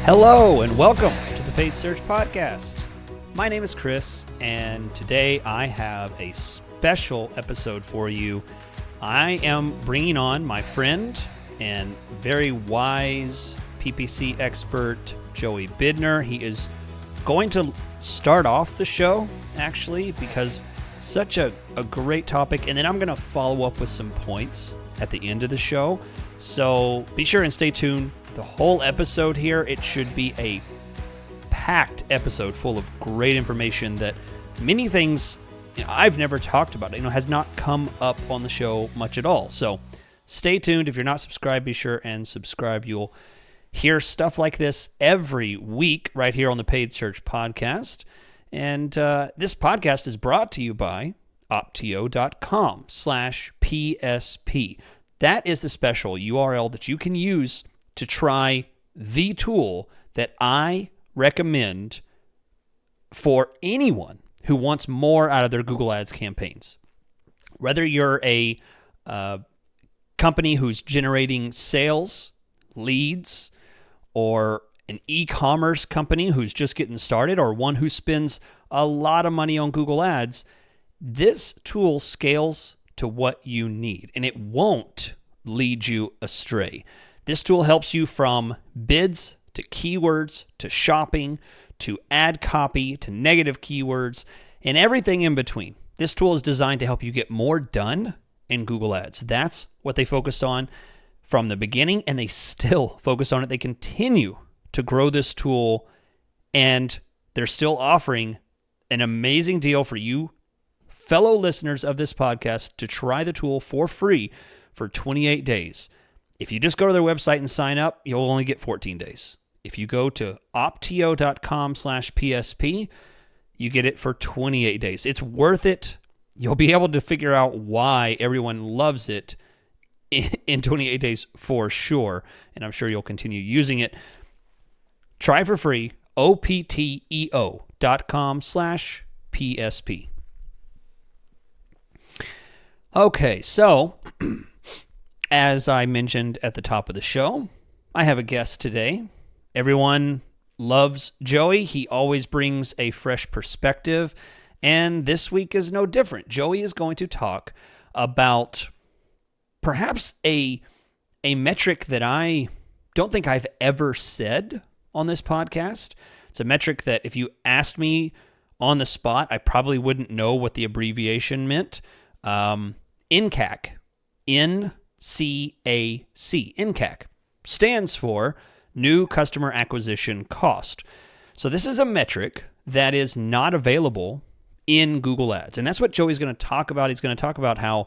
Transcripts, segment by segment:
Hello and welcome to the Paid Search Podcast. My name is Chris, and today I have a special episode for you. I am bringing on my friend and very wise PPC expert, Joey Bidner. He is going to start off the show, actually, because such a great topic, and then I'm going to follow up with some points at the end of the show. So be sure and stay tuned. The whole episode here, it should be a packed episode full of great information that many things I've never talked about, has not come up on the show much at all. So stay tuned. If you're not subscribed, be sure and subscribe. You'll hear stuff like this every week right here on the Paid Search Podcast. And this podcast is brought to you by optio.com/PSP. That is the special URL that you can use to try the tool that I recommend for anyone who wants more out of their Google Ads campaigns. Whether you're a company who's generating sales, leads, or an e-commerce company who's just getting started, or one who spends a lot of money on Google Ads, this tool scales to what you need, and it won't lead you astray. This tool helps you from bids to keywords to shopping to ad copy to negative keywords and everything in between. This tool is designed to help you get more done in Google Ads. That's what they focused on from the beginning, and they still focus on it. They continue to grow this tool, and they're still offering an amazing deal for you, fellow listeners of this podcast, to try the tool for free for 28 days. If you just go to their website and sign up, you'll only get 14 days. If you go to optio.com/PSP, you get it for 28 days. It's worth it. You'll be able to figure out why everyone loves it in 28 days for sure, and I'm sure you'll continue using it. Try for free, optio.com/PSP. Okay, so as I mentioned at the top of the show, I have a guest today. Everyone loves Joey. He always brings a fresh perspective, and this week is no different. Joey is going to talk about perhaps a metric that I don't think I've ever said on this podcast. It's a metric that if you asked me on the spot, I probably wouldn't know what the abbreviation meant. NCAC. NCAC. NCAC stands for New Customer Acquisition Cost. So this is a metric that is not available in Google Ads. And that's what Joey's going to talk about. He's going to talk about how,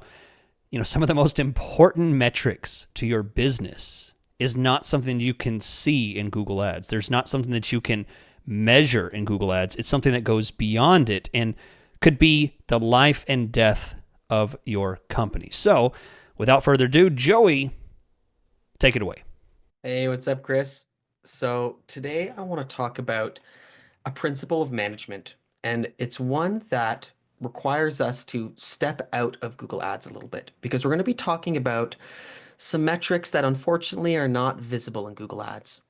some of the most important metrics to your business is not something you can see in Google Ads. There's not something that you can measure in Google Ads. It's something that goes beyond it and could be the life and death of your company. So without further ado, Joey, take it away. Hey, what's up, Chris? So today I want to talk about a principle of management, and it's one that requires us to step out of Google Ads a little bit, because we're going to be talking about some metrics that unfortunately are not visible in Google Ads.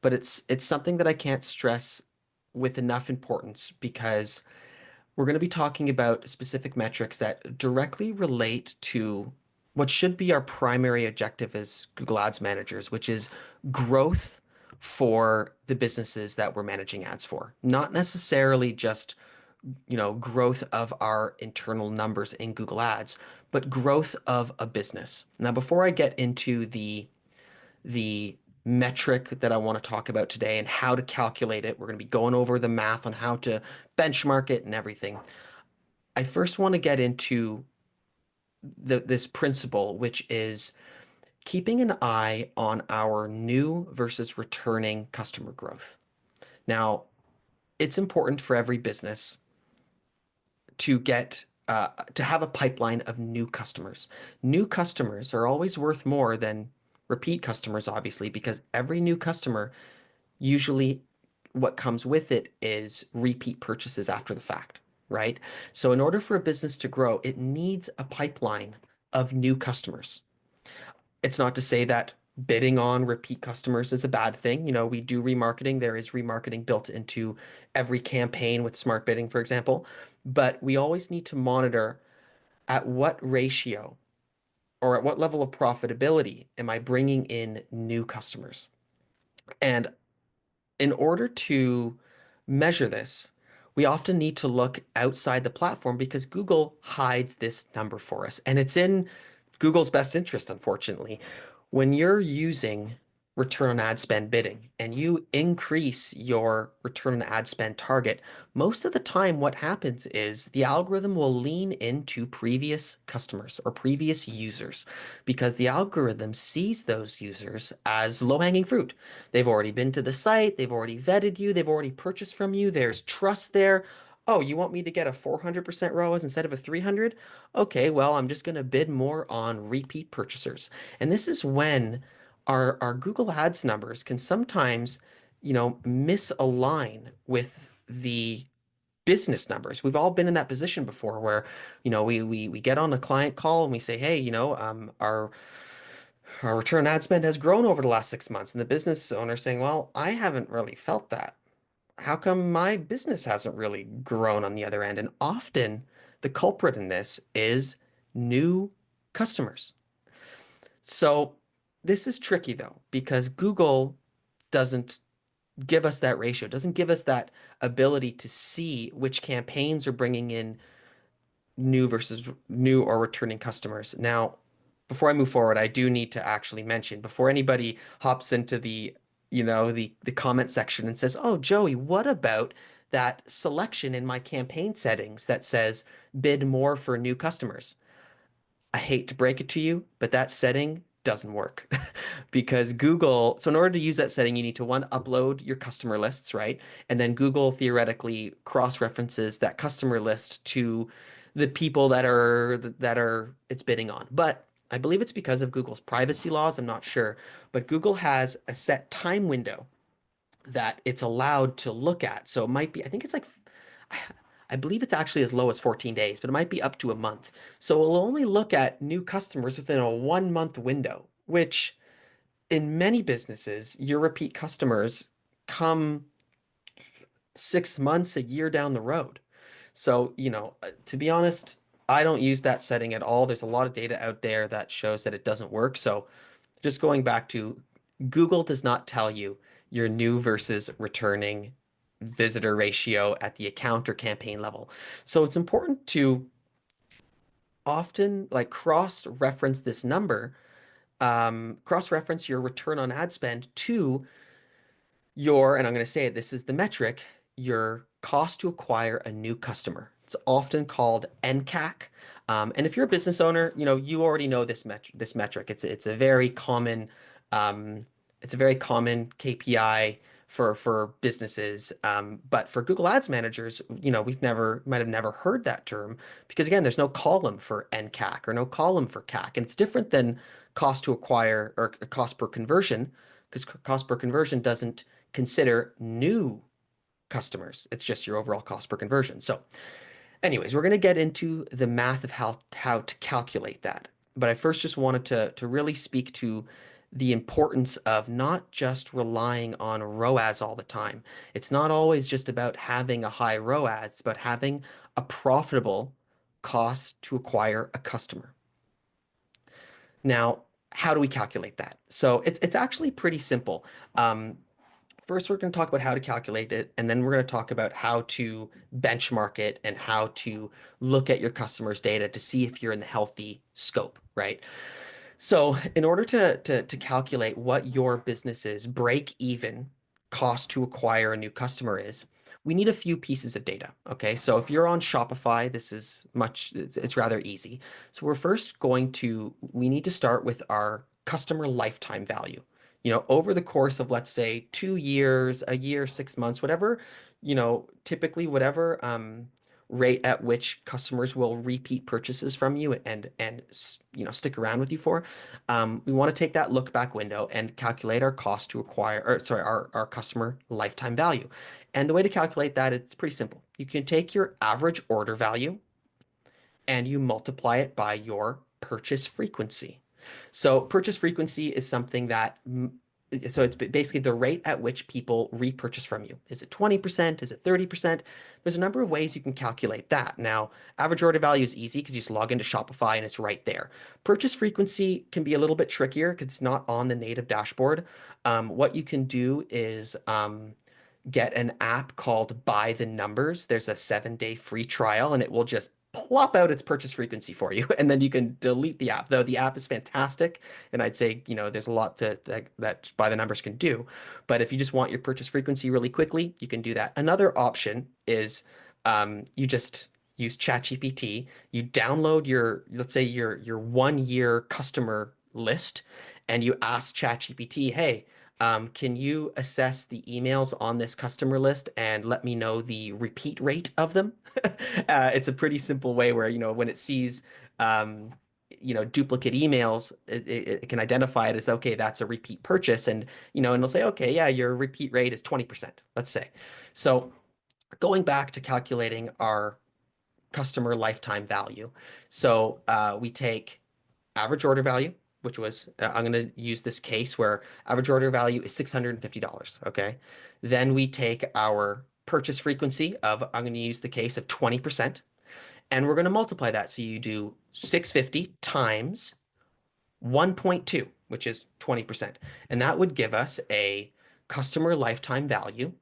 But it's something that I can't stress with enough importance, because we're going to be talking about specific metrics that directly relate to what should be our primary objective as Google Ads managers, which is growth for the businesses that we're managing ads for. Not necessarily just, growth of our internal numbers in Google Ads, but growth of a business. Now, before I get into the metric that I want to talk about today and how to calculate it, we're going to be going over the math on how to benchmark it and everything. I first want to get into this principle, which is keeping an eye on our new versus returning customer growth. Now, it's important for every business to have a pipeline of new customers. New customers are always worth more than repeat customers, obviously, because every new customer, usually what comes with it is repeat purchases after the fact, right? So in order for a business to grow, it needs a pipeline of new customers. It's not to say that bidding on repeat customers is a bad thing. We do remarketing. There is remarketing built into every campaign with smart bidding, for example. But we always need to monitor at what ratio or at what level of profitability am I bringing in new customers? And in order to measure this, we often need to look outside the platform because Google hides this number for us. And it's in Google's best interest, unfortunately. When you're using return on ad spend bidding and you increase your return on ad spend target, most of the time what happens is the algorithm will lean into previous customers or previous users because the algorithm sees those users as low-hanging fruit. They've already been to the site, they've already vetted you, they've already purchased from you, there's trust there. Oh, you want me to get a 400% ROAS instead of a 300? Okay, well, I'm just going to bid more on repeat purchasers. And this is when our Google Ads numbers can sometimes, misalign with the business numbers. We've all been in that position before where, we get on a client call and we say, hey, our return on ad spend has grown over the last 6 months. And the business owner saying, well, I haven't really felt that. How come my business hasn't really grown on the other end? And often the culprit in this is new customers. So this is tricky though, because Google doesn't give us that ratio, doesn't give us that ability to see which campaigns are bringing in new versus new or returning customers. Now, before I move forward, I do need to actually mention before anybody hops into the comment section and says, "Oh, Joey, what about that selection in my campaign settings that says bid more for new customers?" I hate to break it to you, but that setting doesn't work because Google, so in order to use that setting, you need to one, upload your customer lists, right? And then Google theoretically cross-references that customer list to the people that are it's bidding on. But I believe it's because of Google's privacy laws, I'm not sure, but Google has a set time window that it's allowed to look at. So it might be, I think it's like, I believe it's actually as low as 14 days, but it might be up to a month. So it'll only look at new customers within a 1 month window, which in many businesses, your repeat customers come 6 months, a year down the road. So, to be honest, I don't use that setting at all. There's a lot of data out there that shows that it doesn't work. So just going back to Google does not tell you your new versus returning visitor ratio at the account or campaign level. So it's important to often like cross-reference this number, cross-reference your return on ad spend to and I'm going to say it, this is the metric, your cost to acquire a new customer. It's often called NCAC. And if you're a business owner, you already know this metric. Um, it's a very common KPI for businesses. But for Google Ads managers, might have never heard that term because again, there's no column for NCAC or no column for CAC. And it's different than cost to acquire or cost per conversion because cost per conversion doesn't consider new customers. It's just your overall cost per conversion. So anyways, we're going to get into the math of how to calculate that. But I first just wanted to really speak to the importance of not just relying on ROAS all the time. It's not always just about having a high ROAS, it's about having a profitable cost to acquire a customer. Now, how do we calculate that? So it's actually pretty simple. First, we're going to talk about how to calculate it, and then we're going to talk about how to benchmark it and how to look at your customers' data to see if you're in the healthy scope, right? So, in order to calculate what your business's break-even cost to acquire a new customer is, we need a few pieces of data. Okay, so if you're on Shopify, it's rather easy. So we need to start with our customer lifetime value. Over the course of, let's say, 2 years, a year, 6 months, whatever, typically whatever rate at which customers will repeat purchases from you and stick around with you for. We want to take that look back window and calculate our cost to acquire, or sorry, our customer lifetime value. And the way to calculate that, it's pretty simple. You can take your average order value and you multiply it by your purchase frequency. So purchase frequency is something that so it's basically the rate at which people repurchase from you. Is it 20%? Is it 30%? There's a number of ways you can calculate that. Now, average order value is easy because you just log into Shopify and it's right there. Purchase frequency can be a little bit trickier because it's not on the native dashboard. What you can do is get an app called By the Numbers. There's a 7-day free trial and it will just plop out its purchase frequency for you. And then you can delete the app, though the app is fantastic. And I'd say, there's a lot that By the Numbers can do. But if you just want your purchase frequency really quickly, you can do that. Another option is you just use ChatGPT. You download let's say your 1 year customer list, and you ask ChatGPT, hey, can you assess the emails on this customer list and let me know the repeat rate of them? It's a pretty simple way where, when it sees, duplicate emails, it can identify it as, okay, that's a repeat purchase. And it'll say, okay, yeah, your repeat rate is 20%, let's say. So going back to calculating our customer lifetime value. So we take average order value, which was, I'm going to use this case where average order value is $650. Okay. Then we take our purchase frequency of, I'm going to use the case of 20%, and we're going to multiply that. So you do 650 times 1.2, which is 20%. And that would give us a customer lifetime value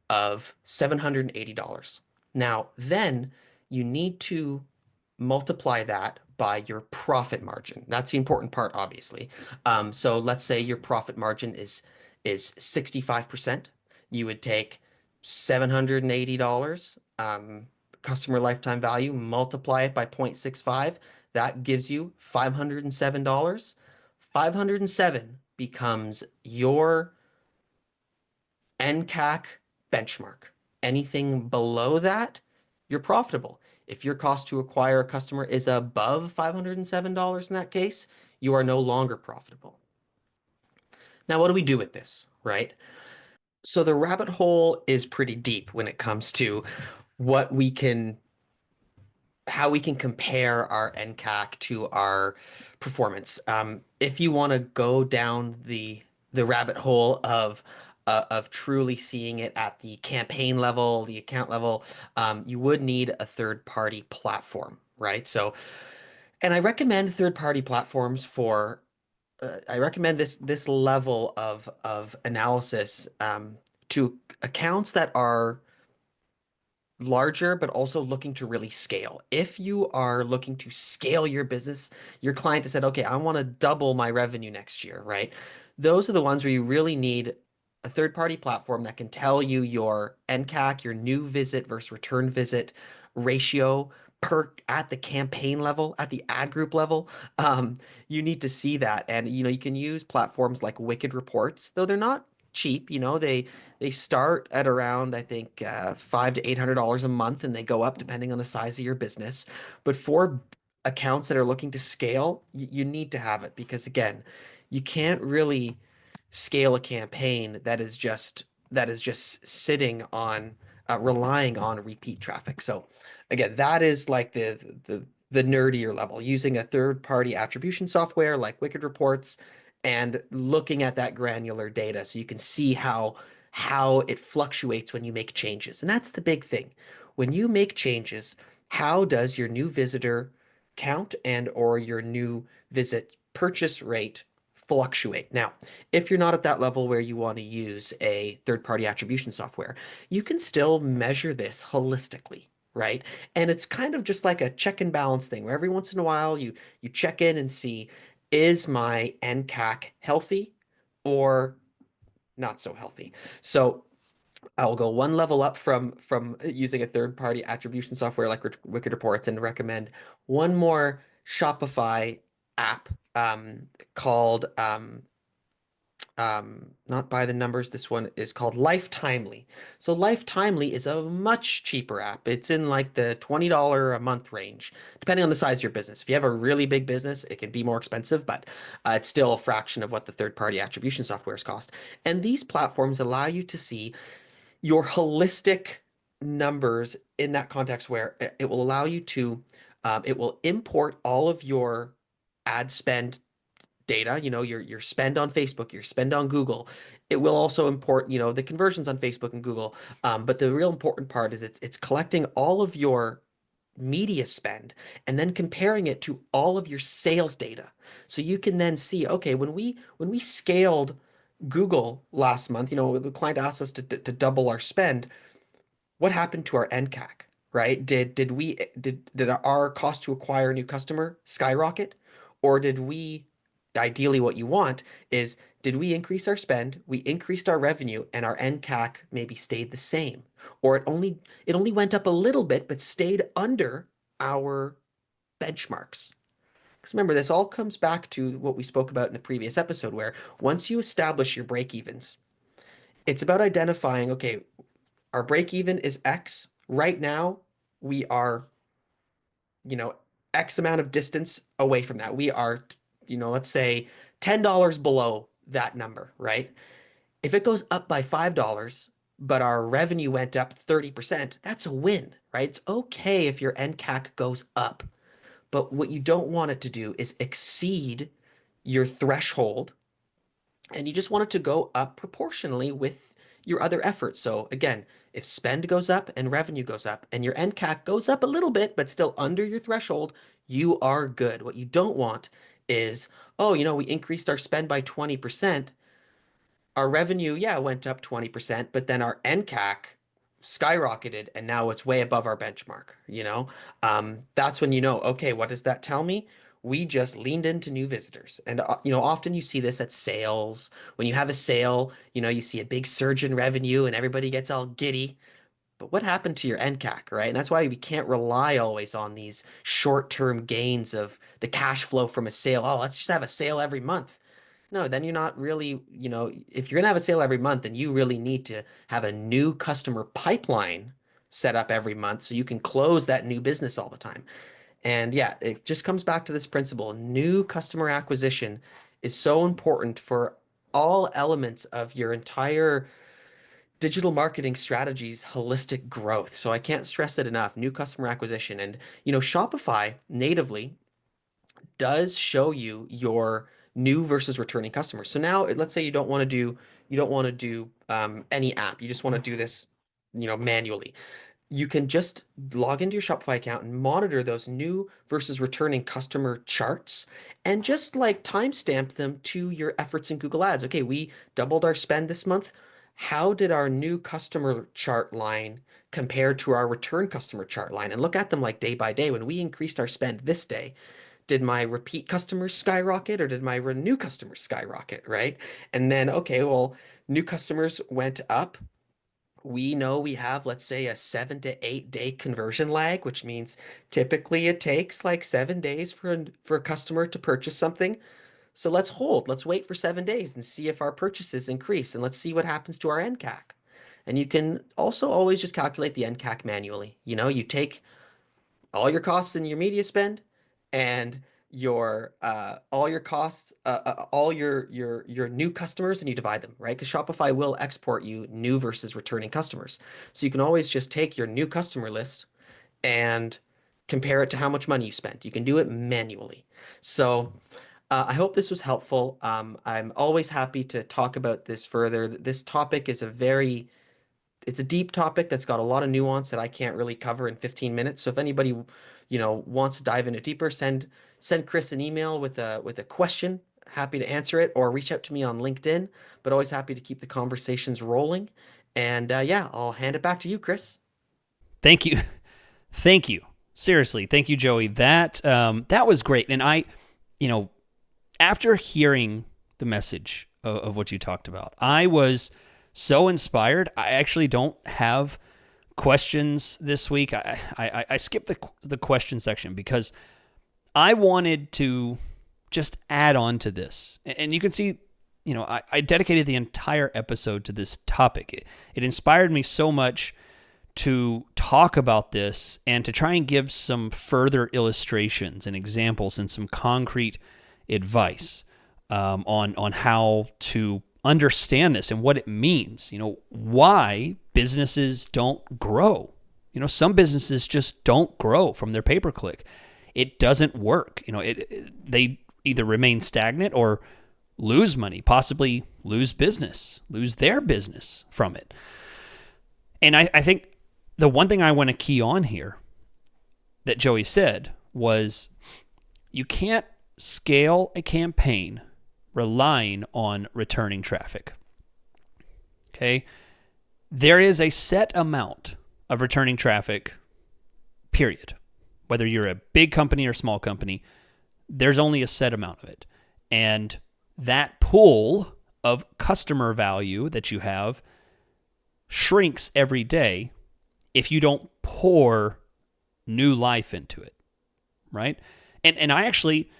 of $780. Now, then you need to multiply that by your profit margin. That's the important part, obviously. So let's say your profit margin is 65%. You would take $780 customer lifetime value, multiply it by 0.65. That gives you $507. 507 becomes your NCAC benchmark. Anything below that, you're profitable. If your cost to acquire a customer is above $507 in that case, you are no longer profitable. Now, what do we do with this, right? So the rabbit hole is pretty deep when it comes to what we can how we can compare our NCAC to our performance. If you want to go down the rabbit hole of truly seeing it at the campaign level, the account level, you would need a third party platform, right? So, and I recommend third party platforms for. I recommend this level of analysis to accounts that are larger, but also looking to really scale. If you are looking to scale your business, your client has said, okay, I want to double my revenue next year, right? Those are the ones where you really need a third-party platform that can tell you your NCAC, your new visit versus return visit ratio per at the campaign level, at the ad group level. You need to see that. And you can use platforms like Wicked Reports, though they're not cheap. They start at around, I think, $500 to $800 a month, and they go up depending on the size of your business. But for accounts that are looking to scale, you need to have it because, again, you can't really scale a campaign that is just sitting on relying on repeat traffic. So, again, that is like the nerdier level, using a third-party attribution software like Wicked Reports and looking at that granular data so you can see how it fluctuates when you make changes. And that's the big thing. When you make changes, how does your new visitor count and or your new visit purchase rate fluctuate? Now, if you're not at that level where you want to use a third-party attribution software, you can still measure this holistically. Right. And it's kind of just like a check and balance thing where every once in a while you check in and see, is my NCAC healthy or not so healthy? So I'll go one level up from using a third-party attribution software like Wicked Reports and recommend one more Shopify app called not By the Numbers. This one is called Lifetimely. So Lifetimely is a much cheaper app. It's in like the $20 a month range, depending on the size of your business. If you have a really big business, it can be more expensive, but it's still a fraction of what the third-party attribution softwares cost. And these platforms allow you to see your holistic numbers in that context where it will allow you to, it will import all of your ad spend data, your spend on Facebook, your spend on Google. It will also import, the conversions on Facebook and Google. But the real important part is it's collecting all of your media spend and then comparing it to all of your sales data. So you can then see, okay, when we scaled Google last month, the client asked us to double our spend. What happened to our NCAC, right? Did our cost to acquire a new customer skyrocket, or did we, ideally what you want is, did we increase our spend, we increased our revenue, and our NCAC maybe stayed the same, or it only went up a little bit but stayed under our benchmarks. Because remember, this all comes back to what we spoke about in the previous episode, where once you establish your break evens, it's about identifying, okay, our break even is X. Right now, we are, you know, X amount of distance away from that. We are, let's say $10 below that number, right? If it goes up by $5, but our revenue went up 30%, that's a win, right? It's okay if your NCAC goes up, but what you don't want it to do is exceed your threshold, and you just want it to go up proportionally with your other efforts. So again, if spend goes up and revenue goes up and your NCAC goes up a little bit, but still under your threshold, you are good. What you don't want is, oh, we increased our spend by 20%. Our revenue, yeah, went up 20%, but then our NCAC skyrocketed and now it's way above our benchmark. That's when okay, what does that tell me? We just leaned into new visitors. And, often you see this at sales. When you have a sale, you see a big surge in revenue and everybody gets all giddy. But what happened to your NCAC, right? And that's why we can't rely always on these short-term gains of the cash flow from a sale. Oh, let's just have a sale every month. No, then you're not really, if you're gonna have a sale every month, then you really need to have a new customer pipeline set up every month so you can close that new business all the time. And yeah, it just comes back to this principle. New customer acquisition is so important for all elements of your entire digital marketing strategy's holistic growth. So I can't stress it enough. New customer acquisition. And, Shopify natively does show you your new versus returning customers. So now let's say you don't want to do any app. You just want to do this, manually. You can just log into your Shopify account and monitor those new versus returning customer charts and just like timestamp them to your efforts in Google Ads. Okay, we doubled our spend this month. How did our new customer chart line compare to our return customer chart line? And look at them like day by day. When we increased our spend this day, did my repeat customers skyrocket or did my new customers skyrocket, right? And then, okay, well, new customers went up. We know we have, let's say, a 7 to 8 day conversion lag, which means typically it takes like 7 days for a customer to purchase something. So let's hold, let's wait for 7 days and see if our purchases increase, and let's see what happens to our NCAC. And you can also always just calculate the NCAC manually. You take all your costs in your media spend and your all your costs all your new customers, and you divide them, right? Because Shopify will export you new versus returning customers, so you can always just take your new customer list and compare it to how much money you spent. You can do it manually. So I hope this was helpful. I'm always happy to talk about this further. This topic is it's a deep topic that's got a lot of nuance that I can't really cover in 15 minutes. So if anybody, wants to dive into deeper, send Chris an email with a question. Happy to answer it, or reach out to me on LinkedIn. But always happy to keep the conversations rolling. And yeah, I'll hand it back to you, Chris. Thank you. Thank you. Seriously, thank you, Joey. That was great. And you know, after hearing the message of what you talked about, I was so inspired. I actually don't have questions this week. I skipped the question section because I wanted to just add on to this. And you can see, I dedicated the entire episode to this topic. It inspired me so much to talk about this and to try and give some further illustrations and examples and some concrete advice on how to understand this and what it means, why businesses don't grow. Some businesses just don't grow from their pay-per-click. It doesn't work. They either remain stagnant or lose money, possibly lose business, lose their business from it. And I think the one thing I want to key on here that Joey said was you can't scale a campaign relying on returning traffic. Okay? There is a set amount of returning traffic, period. Whether you're a big company or small company, there's only a set amount of it. And that pool of customer value that you have shrinks every day if you don't pour new life into it, right? And I actually,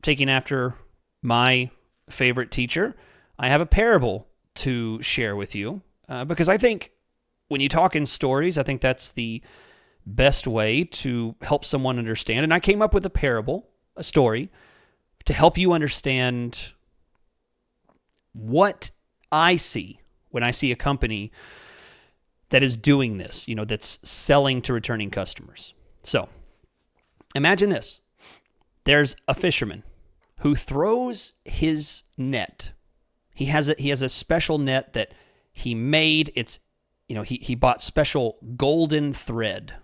taking after my favorite teacher, I have a parable to share with you because I think when you talk in stories, I think that's the best way to help someone understand. And I came up with a parable, a story, to help you understand what I see when I see a company that is doing this, that's selling to returning customers. So imagine this. There's a fisherman who throws his net. He has a special net that he made. It's, he bought special golden thread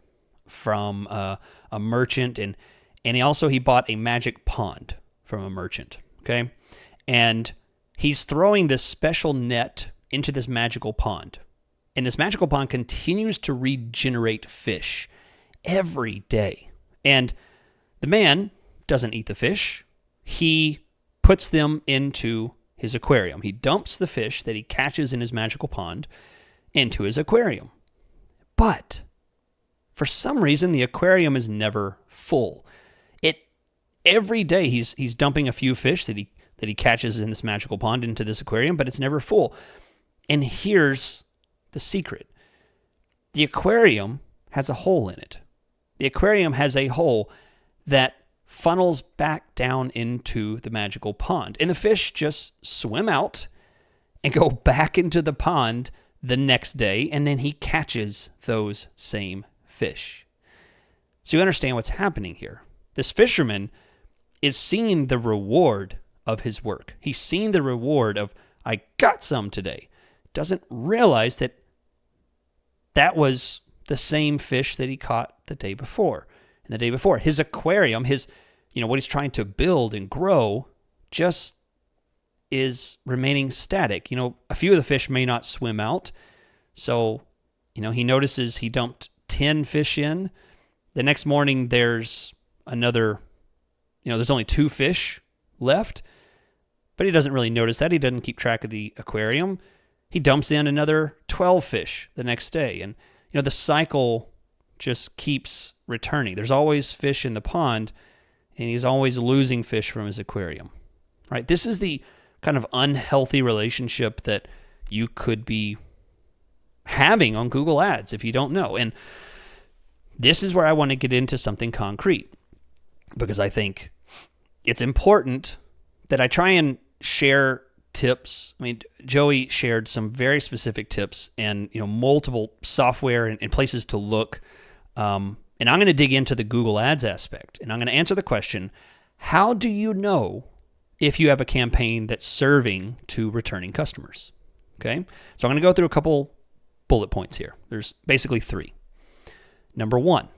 from a merchant, and he bought a magic pond from a merchant, okay? And he's throwing this special net into this magical pond. And this magical pond continues to regenerate fish every day. And the man doesn't eat the fish. He puts them into his aquarium. He dumps the fish that he catches in his magical pond into his aquarium. But for some reason, the aquarium is never full. Every day he's dumping a few fish that he catches in this magical pond into this aquarium, but it's never full. And here's the secret. The aquarium has a hole in it. The aquarium has a hole that funnels back down into the magical pond. And the fish just swim out and go back into the pond the next day, and then he catches those same fish. So you understand what's happening here. This fisherman is seeing the reward of his work. He's seeing the reward of, I got some today. Doesn't realize that was the same fish that he caught the day before. And the day before, his aquarium, what he's trying to build and grow just is remaining static. A few of the fish may not swim out. So, he notices he dumped 10 fish in. The next morning, there's another, there's only 2 fish left. But he doesn't really notice that. He doesn't keep track of the aquarium. He dumps in another 12 fish the next day. And, the cycle just keeps returning. There's always fish in the pond, and he's always losing fish from his aquarium, right? This is the kind of unhealthy relationship that you could be having on Google Ads if you don't know. And this is where I want to get into something concrete, because I think it's important that I try and share tips. I mean, Joey shared some very specific tips and, multiple software and places to look. And I'm going to dig into the Google Ads aspect, and I'm going to answer the question, how do you know if you have a campaign that's serving to returning customers? Okay. So I'm going to go through a couple bullet points here. There's basically 3. Number 1,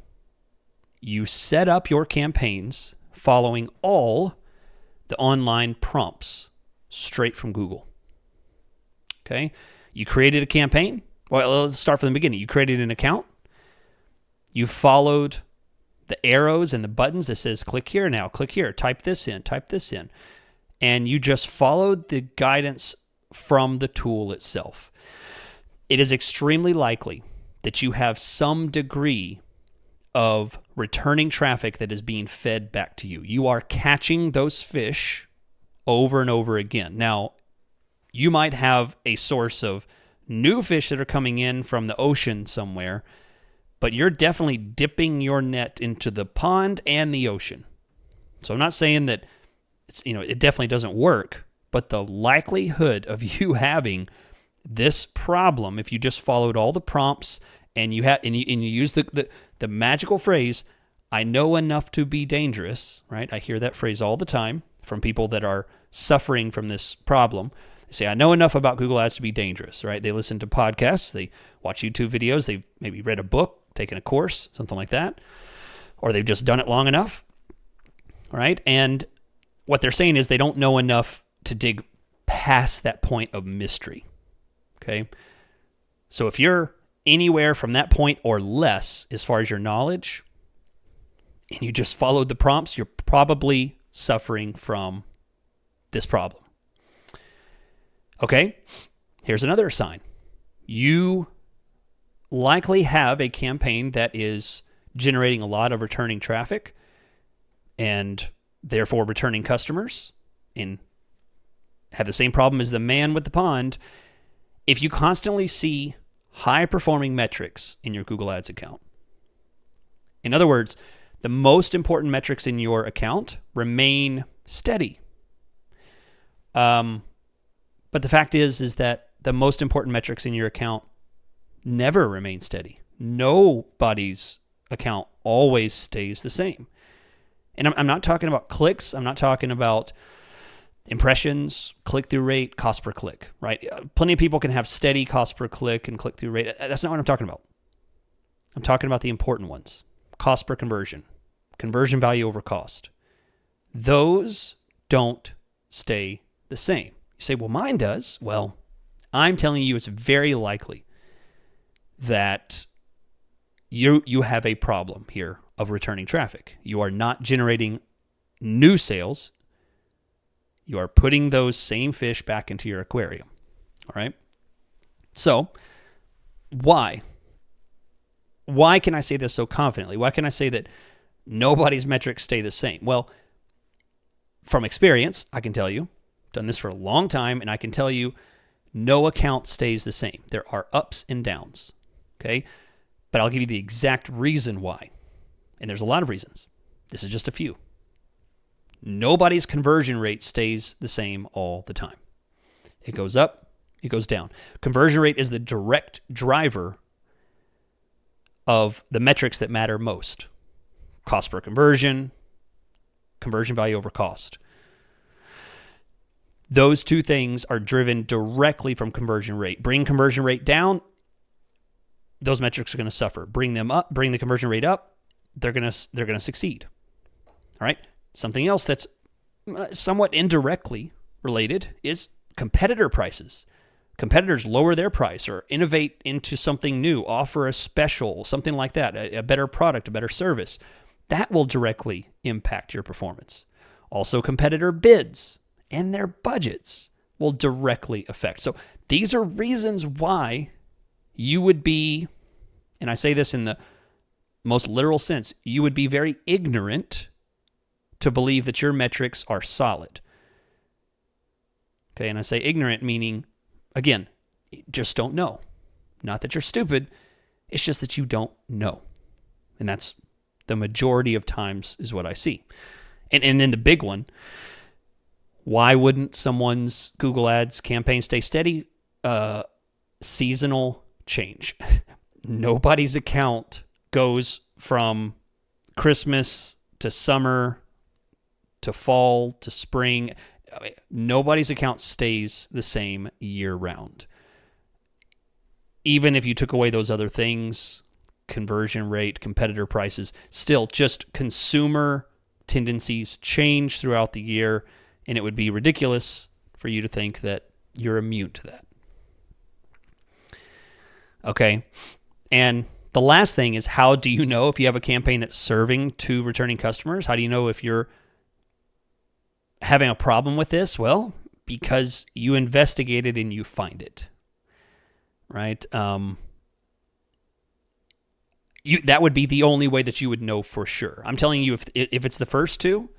you set up your campaigns following all the online prompts straight from Google. Okay. You created a campaign. Well, let's start from the beginning. You created an account. You followed the arrows and the buttons that says click here now, click here, type this in. And you just followed the guidance from the tool itself. It is extremely likely that you have some degree of returning traffic that is being fed back to you. You are catching those fish over and over again. Now, you might have a source of new fish that are coming in from the ocean somewhere, but you're definitely dipping your net into the pond and the ocean. So I'm not saying that it definitely doesn't work, but the likelihood of you having this problem, if you just followed all the prompts and you use the magical phrase, I know enough to be dangerous, right? I hear that phrase all the time from people that are suffering from this problem. They say, I know enough about Google Ads to be dangerous, right? They listen to podcasts, they watch YouTube videos, they've maybe read a book, taken a course, something like that, or they've just done it long enough, right? And what they're saying is they don't know enough to dig past that point of mystery, okay? So if you're anywhere from that point or less as far as your knowledge, and you just followed the prompts, you're probably suffering from this problem. Okay, here's another sign. You likely have a campaign that is generating a lot of returning traffic and therefore returning customers, and have the same problem as the man with the pond. If you constantly see high-performing metrics in your Google Ads account, in other words, the most important metrics in your account remain steady. But the fact is that the most important metrics in your account never remain steady. Nobody's account always stays the same. And I'm not talking about clicks. I'm not talking about impressions, click-through rate, cost per click, right? Plenty of people can have steady cost per click and click-through rate. That's not what I'm talking about. I'm talking about the important ones. Cost per conversion, conversion value over cost. Those don't stay the same. You say, well, mine does. Well, I'm telling you it's very likely that you have a problem here of returning traffic. You are not generating new sales. You are putting those same fish back into your aquarium. All right? So, why? Why can I say this so confidently? Why can I say that nobody's metrics stay the same? Well, from experience, I can tell you, I've done this for a long time, and I can tell you no account stays the same. There are ups and downs, okay? But I'll give you the exact reason why. And there's a lot of reasons. This is just a few. Nobody's conversion rate stays the same all the time. It goes up, it goes down. Conversion rate is the direct driver of the metrics that matter most. Cost per conversion, conversion value over cost. Those two things are driven directly from conversion rate. Bring conversion rate down, those metrics are going to suffer. Bring them up, bring the conversion rate up, they're going to succeed. All right? Something else that's somewhat indirectly related is competitor prices. Competitors lower their price or innovate into something new, offer a special, something like that, a better product, a better service. That will directly impact your performance. Also, competitor bids and their budgets will directly affect. So these are reasons why you would be, and I say this in the most literal sense, you would be very ignorant to believe that your metrics are solid. Okay, and I say ignorant meaning, again, just don't know. Not that you're stupid, it's just that you don't know. And that's the majority of times is what I see. And then the big one, why wouldn't someone's Google Ads campaign stay steady? Seasonal change. Nobody's account goes from Christmas to summer to fall to spring. Nobody's account stays the same year round. Even if you took away those other things, conversion rate, competitor prices, still just consumer tendencies change throughout the year, and it would be ridiculous for you to think that you're immune to that. Okay, and the last thing is, how do you know if you have a campaign that's serving to returning customers? How do you know if you're having a problem with this? Well, because you investigated and you find it, right? That would be the only way that you would know for sure. I'm telling you, if it's the first two,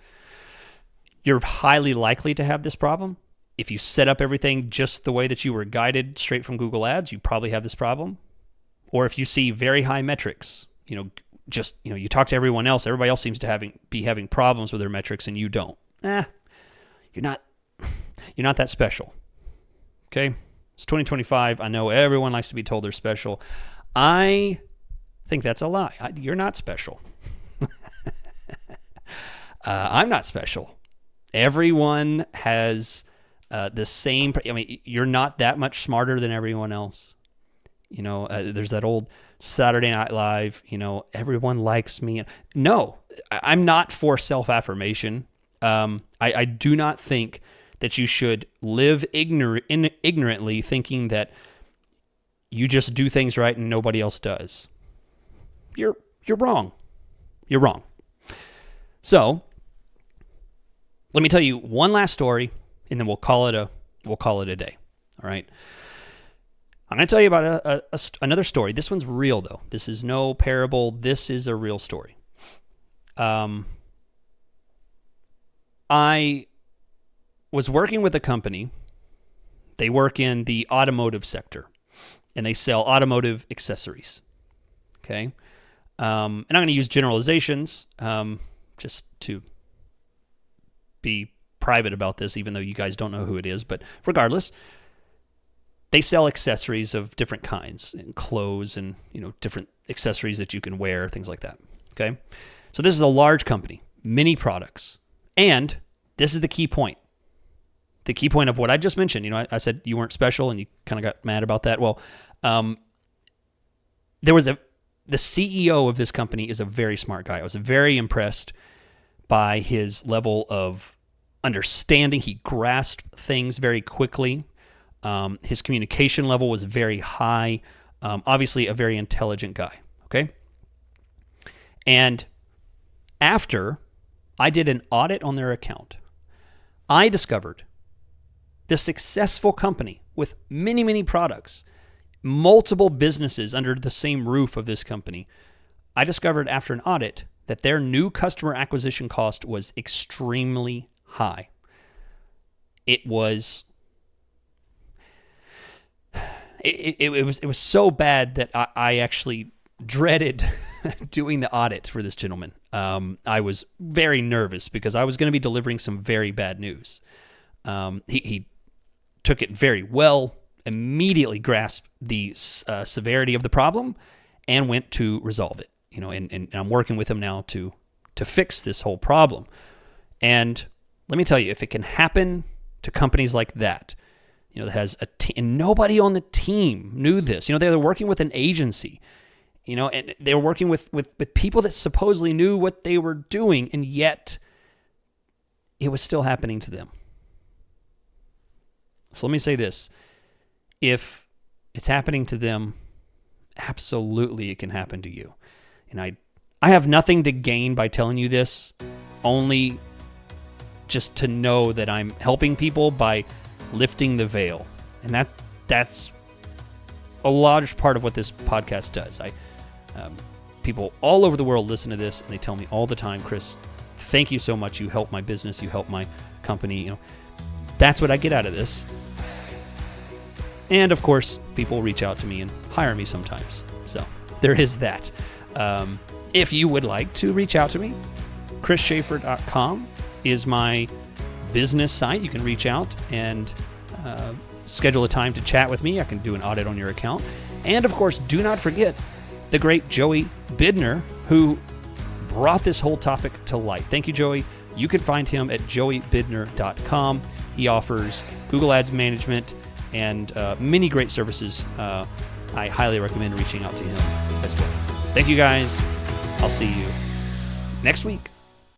you're highly likely to have this problem. If you set up everything just the way that you were guided straight from Google Ads, you probably have this problem. Or if you see very high metrics, you talk to everyone else, everybody else seems to be having problems with their metrics and you don't. You're not that special. Okay? It's 2025. I know everyone likes to be told they're special. I think that's a lie. You're not special. I'm not special. Everyone has the same. I mean, you're not that much smarter than everyone else. You know, there's that old Saturday Night Live, you know, everyone likes me. No, I'm not for self-affirmation. I do not think that you should live ignorantly thinking that you just do things right and nobody else does. You're wrong. You're wrong. So let me tell you one last story, and then we'll call it a day. All right. I'm going to tell you about another story. This one's real, though. This is no parable. This is a real story. I was working with a company. They work in the automotive sector, and they sell automotive accessories. Okay? And I'm going to use generalizations just to be private about this, even though you guys don't know who it is. But regardless, they sell accessories of different kinds, and clothes, and different accessories that you can wear, things like that. Okay, so this is a large company, many products, and this is the key point. The key point of what I just mentioned. I said you weren't special, and you kind of got mad about that. Well, the CEO of this company is a very smart guy. I was very impressed by his level of understanding. He grasped things very quickly. His communication level was very high. Obviously, a very intelligent guy. Okay? And after I did an audit on their account, I discovered the successful company with many, many products, multiple businesses under the same roof of this company. I discovered after an audit that their new customer acquisition cost was extremely high. It was so bad that I actually dreaded doing the audit for this gentleman. I was very nervous because I was going to be delivering some very bad news. He took it very well, immediately grasped the severity of the problem, and went to resolve it. And I'm working with him now to fix this whole problem. And let me tell you, if it can happen to companies like that, that has a team, and nobody on the team knew this. They were working with an agency, and they were working with people that supposedly knew what they were doing, and yet it was still happening to them. So let me say this. If it's happening to them, absolutely it can happen to you. And I have nothing to gain by telling you this, only just to know that I'm helping people by lifting the veil. And that's a large part of what this podcast does. People all over the world listen to this, and they tell me all the time, Chris, thank you so much. You help my business. You help my company. That's what I get out of this. And of course, people reach out to me and hire me sometimes. So there is that. If you would like to reach out to me, chrisschaefer.com is my business site. You can reach out and schedule a time to chat with me. I can do an audit on your account. And of course, do not forget the great Joey Bidner, who brought this whole topic to light. Thank you, Joey. You can find him at joeybidner.com. He offers Google Ads management and many great services. I highly recommend reaching out to him as well. Thank you, guys. I'll see you next week.